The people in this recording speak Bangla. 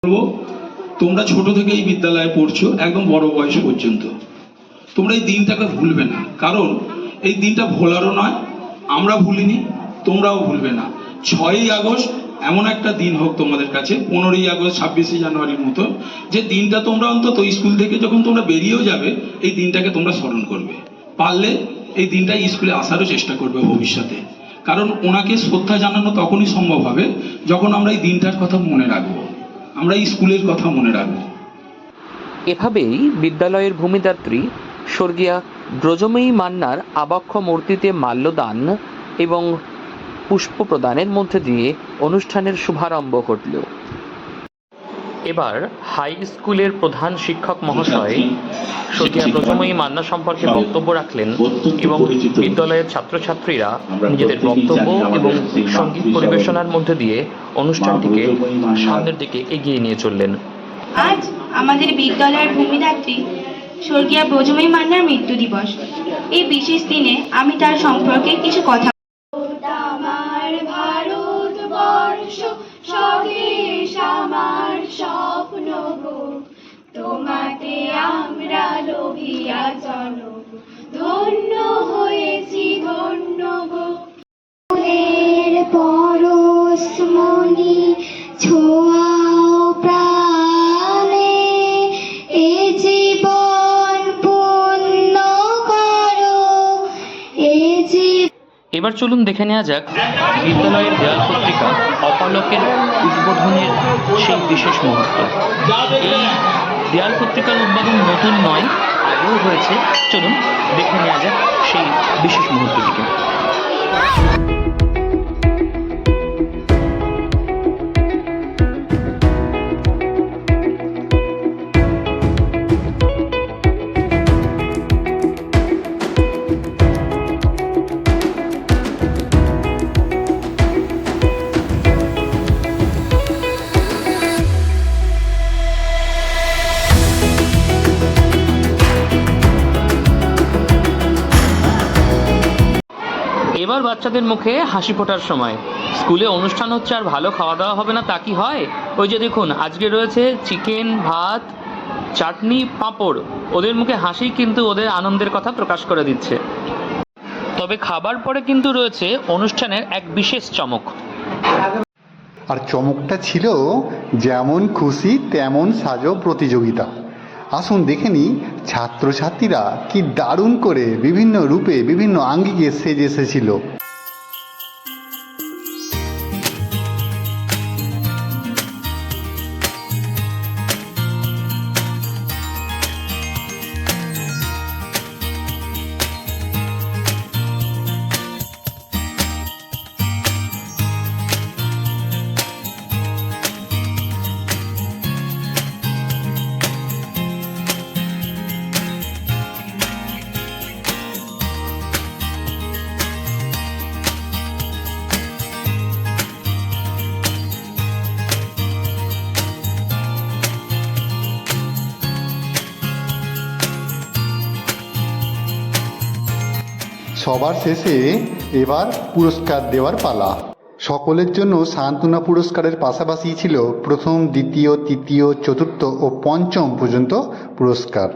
বলবো, তোমরা ছোট থেকে এই বিদ্যালয়ে পড়ছো একদম বড় বয়স পর্যন্ত, তোমরা এই দিনটাকে ভুলবে না। কারণ এই দিনটা ভোলারও নয়, আমরা ভুলিনি, তোমরাও ভুলবে না। 6ই আগস্ট এমন একটা দিন হোক তোমাদের কাছে, 15ই আগস্ট 26শে জানুয়ারির মতো, যে দিনটা তোমরা অন্তত স্কুল থেকে যখন তোমরা বেরিয়েও যাবে এই দিনটাকে তোমরা স্মরণ করবে। পারলে এই দিনটা স্কুলে আসারও চেষ্টা করবে ভবিষ্যতে। কারণ ওনাকে শ্রদ্ধা জানানো তখনই সম্ভব হবে যখন আমরা এই দিনটার কথা মনে রাখবো, আমরা স্কুলের কথা মনে রাখবো। এভাবেই বিদ্যালয়ের ভূমিদাত্রী স্বর্গীয়া ব্রজময়ী মান্নার আবক্ষ মূর্তিতে মাল্যদান এবং পুষ্প প্রদানের মধ্যে দিয়ে অনুষ্ঠানের শুভারম্ভ ঘটল। এবার হাই স্কুলের প্রধান শিক্ষক মহাশয় স্বর্গীয়া ব্রজময়ী মান্না সম্পর্কে বক্তব্য রাখলেন এবং বিদ্যালয়ের ছাত্রছাত্রীরা নিজেদের বক্তব্য এবং সঙ্গীত পরিবেশনার মধ্যে দিয়ে অনুষ্ঠানটিকে সামনের দিকে এগিয়ে নিয়ে চললেন। আজ আমাদের বিদ্যালয়ের ভূমিদাত্রী স্বর্গীয়া ব্রজময়ী মান্নার মৃত্যু দিবস। এই বিশেষ দিনে আমি তার সম্পর্কে কিছু কথা। আমার ভারতবর্ষ স্বদেশ আমার স্বপ্ন গো, তোমাতে আমরা লোভিয়া চলো, ধন্য হয়েছি ধন্য গো। ফুলের পরশমণি ছোঁয়াও প্রাণে, এ জীবন পূর্ণ করো, এ জীবন। এবার চলুন দেখে নেওয়া যাক বিদ্যালয়ের দেয়াল পত্রিকা অপালকের উদ্বোধনের সেই বিশেষ মুহূর্ত। এই দেয়াল পত্রিকার উদ্বোধন নতুন নয়, আগেও হয়েছে। চলুন দেখে নেওয়া যাক সেই বিশেষ মুহূর্তটিকে। এবার বাচ্চাদের মুখে হাসি ফোটার সময়। স্কুলে অনুষ্ঠান হচ্ছে আর ভালো খাওয়া দাওয়া হবে না তা কি হয়? ওই যে দেখুন, আজকে রয়েছে চিকেন, ভাত, চাটনি, পাঁপড়। ওদের মুখে হাসি কিন্তু ওদের আনন্দের কথা প্রকাশ করে দিচ্ছে। তবে খাবার পরে কিন্তু রয়েছে অনুষ্ঠানের এক বিশেষ চমক। আর চমকটা ছিল যেমন খুশি তেমন সাজো প্রতিযোগিতা। আসুন দেখে নিই ছাত্রছাত্রীরা কি দারুণ করে বিভিন্ন রূপে বিভিন্ন আঙ্গিকে সেজে এসেছিল। সবার শেষে এবার পুরস্কার দেওয়ার পালা। সকলের জন্য সান্ত্বনা পুরস্কারের পাশাপাশি ছিল প্রথম, দ্বিতীয়, তৃতীয়, চতুর্থ ও পঞ্চম পর্যন্ত পুরস্কার।